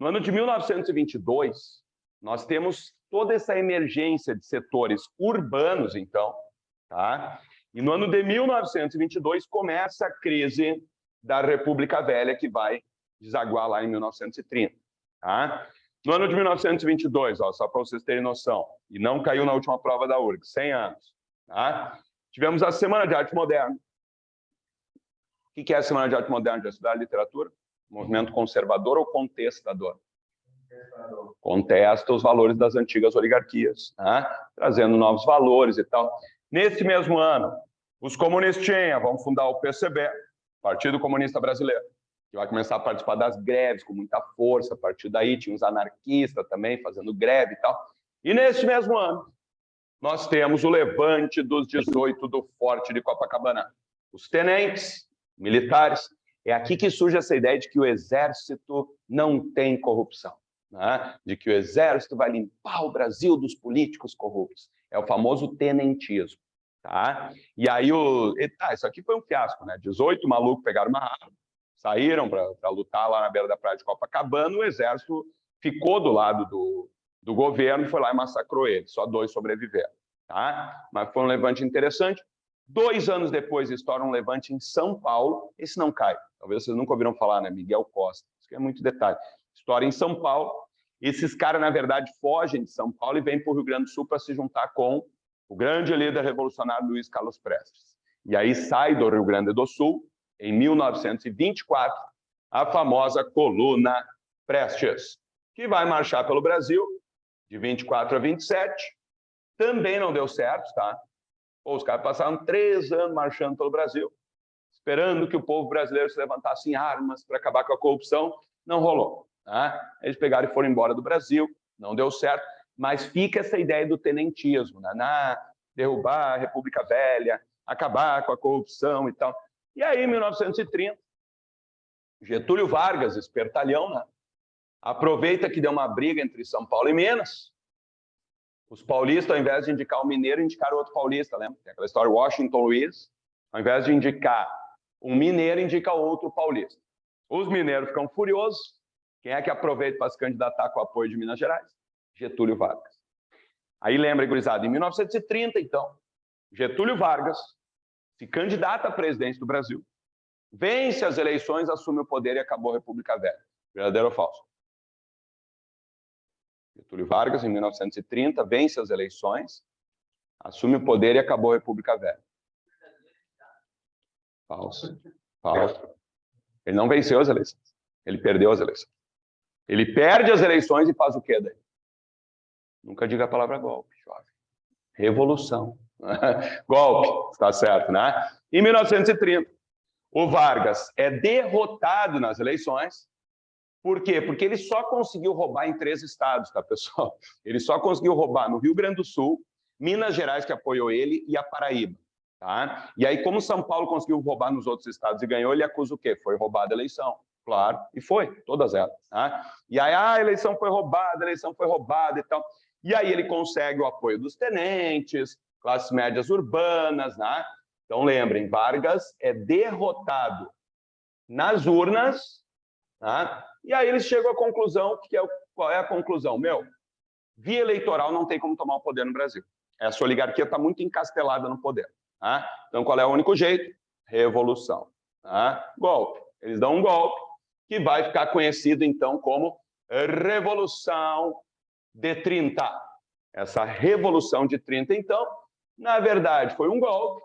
No ano de 1922, nós temos toda essa emergência de setores urbanos, então, tá? E no ano de 1922 começa a crise da República Velha, que vai desaguar lá em 1930, tá? No ano de 1922, ó, só para vocês terem noção, e não caiu na última prova da URGS, 100 anos, tá? Tivemos a Semana de Arte Moderna. O que é a Semana de Arte Moderna? De estudar literatura? Movimento conservador ou contestador? Contesta os valores das antigas oligarquias, né? Trazendo novos valores e tal. Nesse mesmo ano, os comunistinhas vão fundar o PCB, Partido Comunista Brasileiro, que vai começar a participar das greves com muita força. A partir daí tinha os anarquistas também fazendo greve e tal. E nesse mesmo ano, nós temos o levante dos 18 do Forte de Copacabana. Os tenentes militares. É aqui que surge essa ideia de que o exército não tem corrupção, né? De que o exército vai limpar o Brasil dos políticos corruptos. É o famoso tenentismo. Tá? E aí, isso aqui foi um fiasco, né? 18 malucos pegaram uma arma, saíram para lutar lá na beira da praia de Copacabana, o exército ficou do lado do governo, foi lá e massacrou eles. Só 2 sobreviveram. Tá? Mas foi um levante interessante. 2 anos depois, estoura um levante em São Paulo. Esse não cai. Talvez vocês nunca ouviram falar, né? Miguel Costa. Isso aqui é muito detalhe. História em São Paulo. Esses caras, na verdade, fogem de São Paulo e vêm para o Rio Grande do Sul para se juntar com o grande líder revolucionário Luiz Carlos Prestes. E aí sai do Rio Grande do Sul, em 1924, a famosa Coluna Prestes, que vai marchar pelo Brasil de 24 a 27. Também não deu certo, tá? Pô, os caras passaram 3 anos marchando pelo Brasil, esperando que o povo brasileiro se levantasse em armas para acabar com a corrupção. Não rolou. Tá? Eles pegaram e foram embora do Brasil, não deu certo. Mas fica essa ideia do tenentismo, né? Derrubar a República Velha, acabar com a corrupção e tal. E aí, em 1930, Getúlio Vargas, espertalhão, né? Aproveita que deu uma briga entre São Paulo e Minas. Os paulistas, ao invés de indicar o mineiro, indicaram outro paulista, lembra? Tem aquela história, Washington Luiz, ao invés de indicar um mineiro, indica outro paulista. Os mineiros ficam furiosos. Quem é que aproveita para se candidatar com o apoio de Minas Gerais? Getúlio Vargas. Aí lembra, gurizada, em 1930, então, Getúlio Vargas se candidata à presidência do Brasil, vence as eleições, assume o poder e acabou a República Velha. Verdadeiro ou falso? Getúlio Vargas, em 1930, vence as eleições, assume o poder e acabou a República Velha. Falso. Falso. Ele não venceu as eleições. Ele perdeu as eleições. Ele perde as eleições e faz o quê daí? Nunca diga a palavra golpe, jovem. Revolução. Golpe, está certo, né? Em 1930, o Vargas é derrotado nas eleições. Por quê? Porque ele só conseguiu roubar em 3 estados, tá, pessoal? Ele só conseguiu roubar no Rio Grande do Sul, Minas Gerais, que apoiou ele, e a Paraíba. Tá? E aí, como São Paulo conseguiu roubar nos outros estados e ganhou, ele acusa o quê? Foi roubada a eleição. Claro, e foi, todas elas. Tá? E aí, a eleição foi roubada e tal. E aí ele consegue o apoio dos tenentes, classes médias urbanas, né? Então, lembrem, Vargas é derrotado nas urnas, tá? E aí eles chegam à conclusão, qual é a conclusão? Via eleitoral não tem como tomar o poder no Brasil. Essa oligarquia está muito encastelada no poder. Tá? Então, qual é o único jeito? Revolução. Tá? Golpe. Eles dão um golpe que vai ficar conhecido, então, como Revolução de 30. Essa Revolução de 30, então, na verdade, foi um golpe.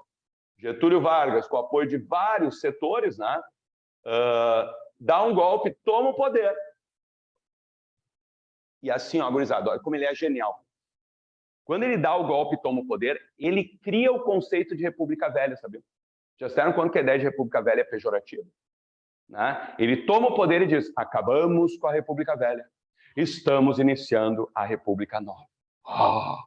Getúlio Vargas, com o apoio de vários setores, né? Dá um golpe, toma o poder. E assim, ó, gurizada, olha como ele é genial. Quando ele dá o golpe e toma o poder, ele cria o conceito de República Velha, sabe? Já disseram quando que a ideia de República Velha é pejorativa? né? Ele toma o poder e diz, acabamos com a República Velha, estamos iniciando a República Nova. Oh!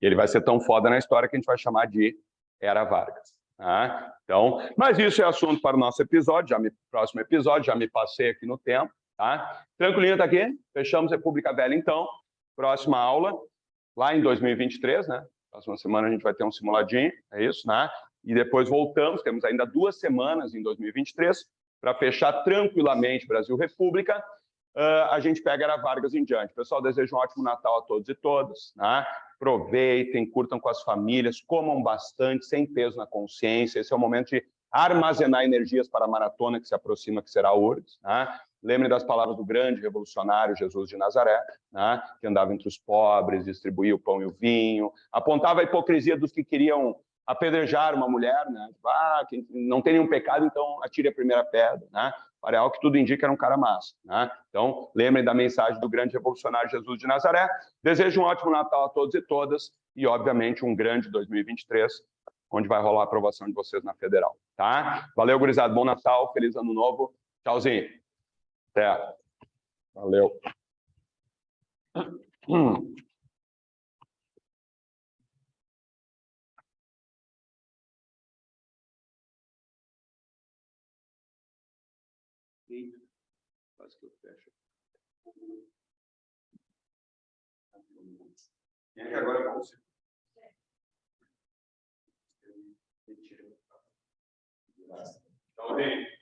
E ele vai ser tão foda na história que a gente vai chamar de Era Vargas. Tá? Então, mas isso é assunto para o nosso episódio, próximo episódio, já me passei aqui no tempo. Tá? Tranquilinho, tá aqui? Fechamos República Velha, então. Próxima aula, lá em 2023, né? Próxima semana a gente vai ter um simuladinho, é isso, né? E depois voltamos, temos ainda 2 semanas em 2023, para fechar tranquilamente Brasil República. A gente pega Era Vargas em diante. Pessoal, desejo um ótimo Natal a todos e todas. Né? Aproveitem, curtam com as famílias, comam bastante, sem peso na consciência. Esse é o momento de armazenar energias para a maratona que se aproxima, que será URGS. Né? Lembre das palavras do grande revolucionário Jesus de Nazaré, né? Que andava entre os pobres, distribuía o pão e o vinho, apontava a hipocrisia dos que queriam apedrejar uma mulher, né? Quem não tem nenhum pecado, então atire a primeira pedra, né? Para algo que tudo indica era um cara massa, né? Então, lembrem da mensagem do grande revolucionário Jesus de Nazaré. Desejo um ótimo Natal a todos e todas e, obviamente, um grande 2023, onde vai rolar a aprovação de vocês na Federal, tá? Valeu, gurizada. Bom Natal, feliz Ano Novo. Tchauzinho. Até. Valeu. Quase que eu fecho. Quem é que agora é você? Tchau, gente.